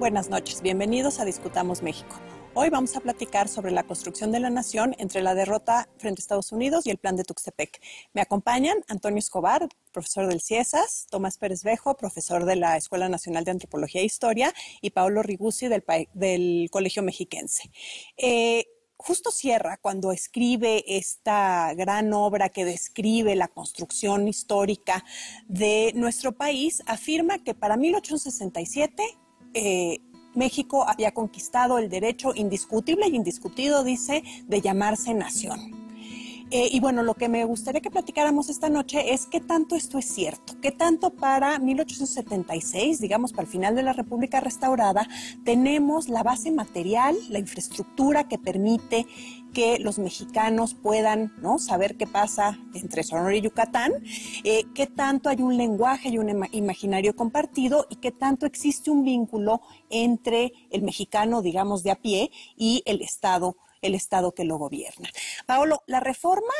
Buenas noches, bienvenidos a Discutamos México. Hoy vamos a platicar sobre la construcción de la nación entre la derrota frente a Estados Unidos y el plan de Tuxtepec. Me acompañan Antonio Escobar, profesor del CIESAS, Tomás Pérez Bejo, profesor de la Escuela Nacional de Antropología e Historia, y Paolo Riguzzi del Colegio Mexiquense. Justo Sierra, cuando escribe esta gran obra que describe la construcción histórica de nuestro país, afirma que para 1867 México había conquistado el derecho indiscutible y indiscutido, dice, de llamarse nación. Y bueno, lo que me gustaría que platicáramos esta noche es qué tanto esto es cierto, qué tanto para 1876, digamos para el final de la República restaurada, tenemos la base material, la infraestructura que permite que los mexicanos puedan, ¿no?, saber qué pasa entre Sonora y Yucatán, qué tanto hay un lenguaje y un imaginario compartido y qué tanto existe un vínculo entre el mexicano, digamos, de a pie y el Estado que lo gobierna. Paolo, la reforma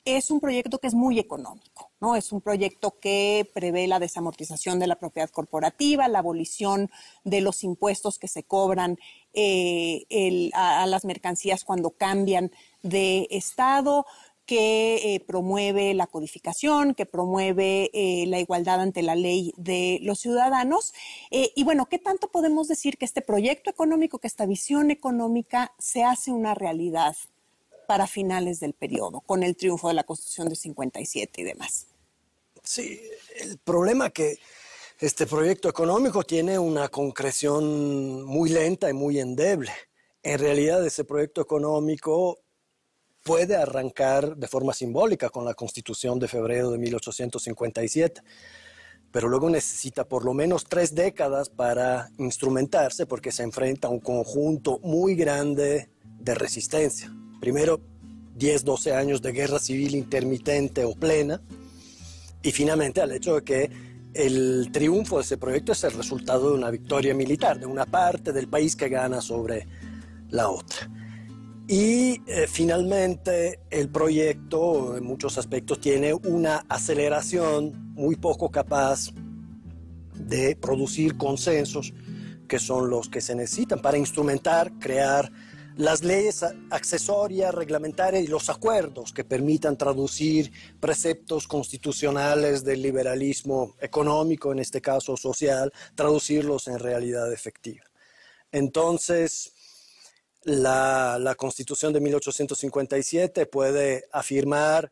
es un proyecto que es muy económico, ¿no? Es un proyecto que prevé la desamortización de la propiedad corporativa, la abolición de los impuestos que se cobran a las mercancías cuando cambian de estado, que promueve la codificación, que promueve la igualdad ante la ley de los ciudadanos. Y bueno, ¿qué tanto podemos decir que este proyecto económico, que esta visión económica se hace una realidad para finales del periodo, con el triunfo de la Constitución de 57 y demás? Sí, el problema es que este proyecto económico tiene una concreción muy lenta y muy endeble. En realidad, ese proyecto económico puede arrancar de forma simbólica con la Constitución de febrero de 1857, pero luego necesita por lo menos 3 décadas para instrumentarse porque se enfrenta a un conjunto muy grande de resistencia. Primero, 10, 12 años de guerra civil intermitente o plena, y finalmente al hecho de que el triunfo de ese proyecto es el resultado de una victoria militar, de una parte del país que gana sobre la otra. Y finalmente el proyecto en muchos aspectos tiene una aceleración muy poco capaz de producir consensos que son los que se necesitan para instrumentar, crear las leyes accesorias, reglamentarias y los acuerdos que permitan traducir preceptos constitucionales del liberalismo económico, en este caso social, traducirlos en realidad efectiva. Entonces, la Constitución de 1857 puede afirmar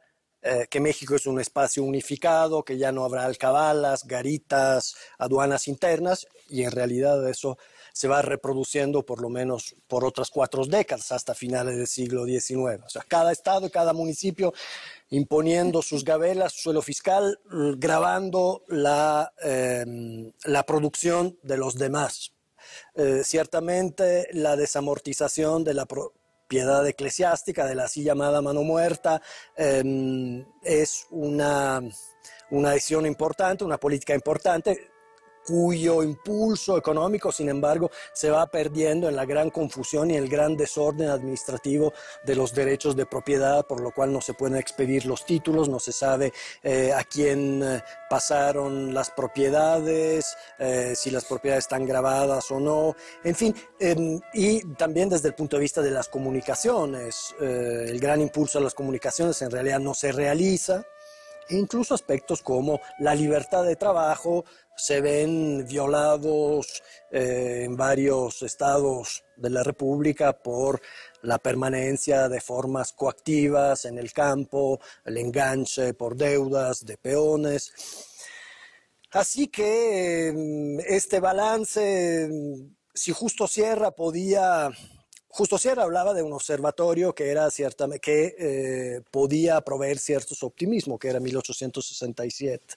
que México es un espacio unificado, que ya no habrá alcabalas, garitas, aduanas internas, y en realidad eso se va reproduciendo por lo menos por otras 4 décadas hasta finales del siglo XIX. O sea, cada estado y cada municipio imponiendo sus gabelas, su suelo fiscal, grabando la producción de los demás. Ciertamente la desamortización de la propiedad eclesiástica, de la así llamada mano muerta, es una decisión importante, una política importante, cuyo impulso económico, sin embargo, se va perdiendo en la gran confusión y el gran desorden administrativo de los derechos de propiedad, por lo cual no se pueden expedir los títulos, no se sabe a quién pasaron las propiedades, si las propiedades están grabadas o no, en fin, y también desde el punto de vista de las comunicaciones, el gran impulso a las comunicaciones en realidad no se realiza. E incluso aspectos como la libertad de trabajo se ven violados en varios estados de la República por la permanencia de formas coactivas en el campo, el enganche por deudas de peones. Así que este balance, si Justo Sierra hablaba de un observatorio que era podía proveer ciertos optimismos, que era 1867.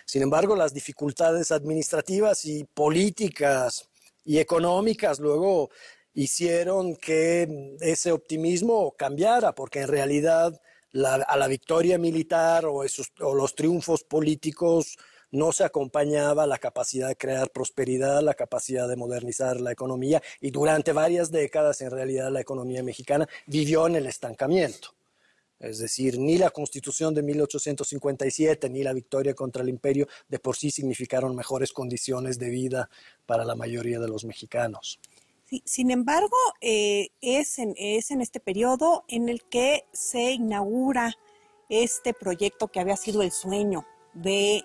Sin embargo, las dificultades administrativas y políticas y económicas luego hicieron que ese optimismo cambiara, porque en realidad a la victoria militar o los triunfos políticos no se acompañaba la capacidad de crear prosperidad, la capacidad de modernizar la economía, y durante varias décadas en realidad la economía mexicana vivió en el estancamiento. Es decir, ni la Constitución de 1857 ni la victoria contra el imperio de por sí significaron mejores condiciones de vida para la mayoría de los mexicanos. Sí, sin embargo, es en este periodo en el que se inaugura este proyecto que había sido el sueño de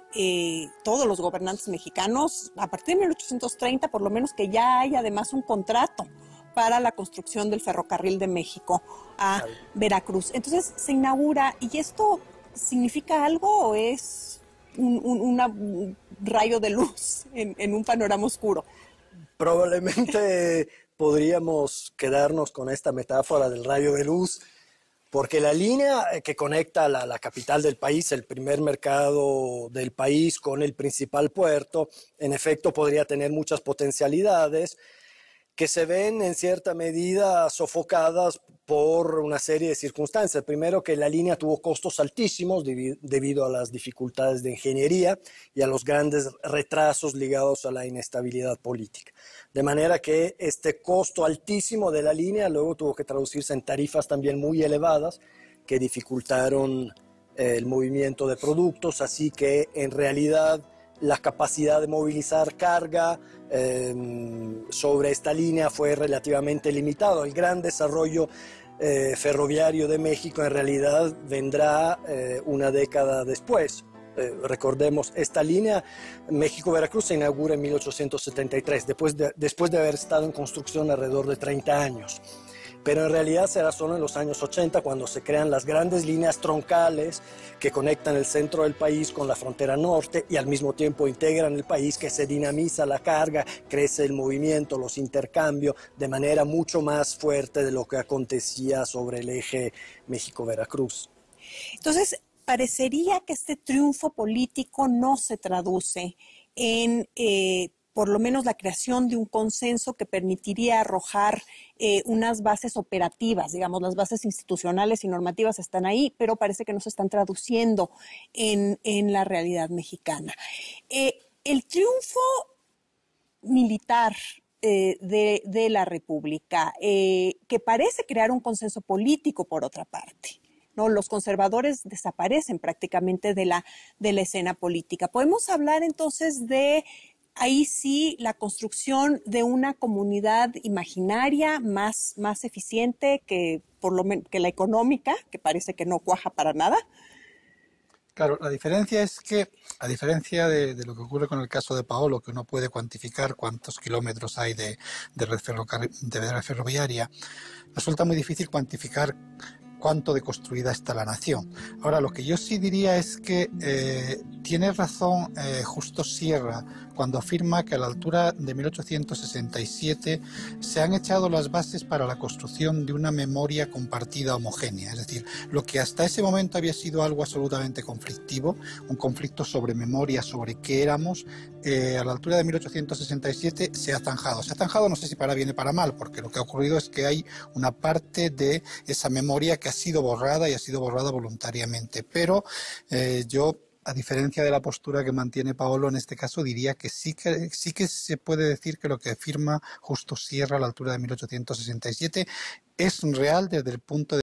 todos los gobernantes mexicanos a partir de 1830, por lo menos que ya hay además un contrato para la construcción del ferrocarril de México a Veracruz. Entonces se inaugura, ¿y esto significa algo o es un rayo de luz en un panorama oscuro? Probablemente podríamos quedarnos con esta metáfora del rayo de luz, porque la línea que conecta la capital del país, el primer mercado del país, con el principal puerto, en efecto podría tener muchas potencialidades que se ven en cierta medida sofocadas por una serie de circunstancias. Primero, que la línea tuvo costos altísimos debido a las dificultades de ingeniería y a los grandes retrasos ligados a la inestabilidad política. De manera que este costo altísimo de la línea luego tuvo que traducirse en tarifas también muy elevadas que dificultaron el movimiento de productos, así que en realidad la capacidad de movilizar carga sobre esta línea fue relativamente limitado. El gran desarrollo ferroviario de México en realidad vendrá una década después. Recordemos, esta línea México-Veracruz se inaugura en 1873, después de haber estado en construcción alrededor de 30 años. Pero en realidad será solo en los años 80 cuando se crean las grandes líneas troncales que conectan el centro del país con la frontera norte y al mismo tiempo integran el país, que se dinamiza la carga, crece el movimiento, los intercambios de manera mucho más fuerte de lo que acontecía sobre el eje México-Veracruz. Entonces, parecería que este triunfo político no se traduce en por lo menos la creación de un consenso que permitiría arrojar unas bases operativas, digamos, las bases institucionales y normativas están ahí, pero parece que no se están traduciendo en la realidad mexicana. El triunfo militar de la República, que parece crear un consenso político por otra parte. ¿No? Los conservadores desaparecen prácticamente de la escena política. Podemos hablar entonces de, ahí sí, la construcción de una comunidad imaginaria más eficiente que, por lo menos, que la económica, que parece que no cuaja para nada. Claro, la diferencia es que, a diferencia de lo que ocurre con el caso de Paolo, que uno puede cuantificar cuántos kilómetros hay de red ferroviaria, resulta muy difícil cuantificar cuánto de construida está la nación. Ahora, lo que yo sí diría es que tiene razón Justo Sierra cuando afirma que a la altura de 1867 se han echado las bases para la construcción de una memoria compartida homogénea. Es decir, lo que hasta ese momento había sido algo absolutamente conflictivo, un conflicto sobre memoria, sobre qué éramos, a la altura de 1867 se ha zanjado. Se ha zanjado, no sé si para bien o para mal, porque lo que ha ocurrido es que hay una parte de esa memoria que ha sido borrada y ha sido borrada voluntariamente. Pero yo, a diferencia de la postura que mantiene Paolo en este caso, diría que sí que se puede decir que lo que afirma Justo Sierra a la altura de 1867 es real desde el punto de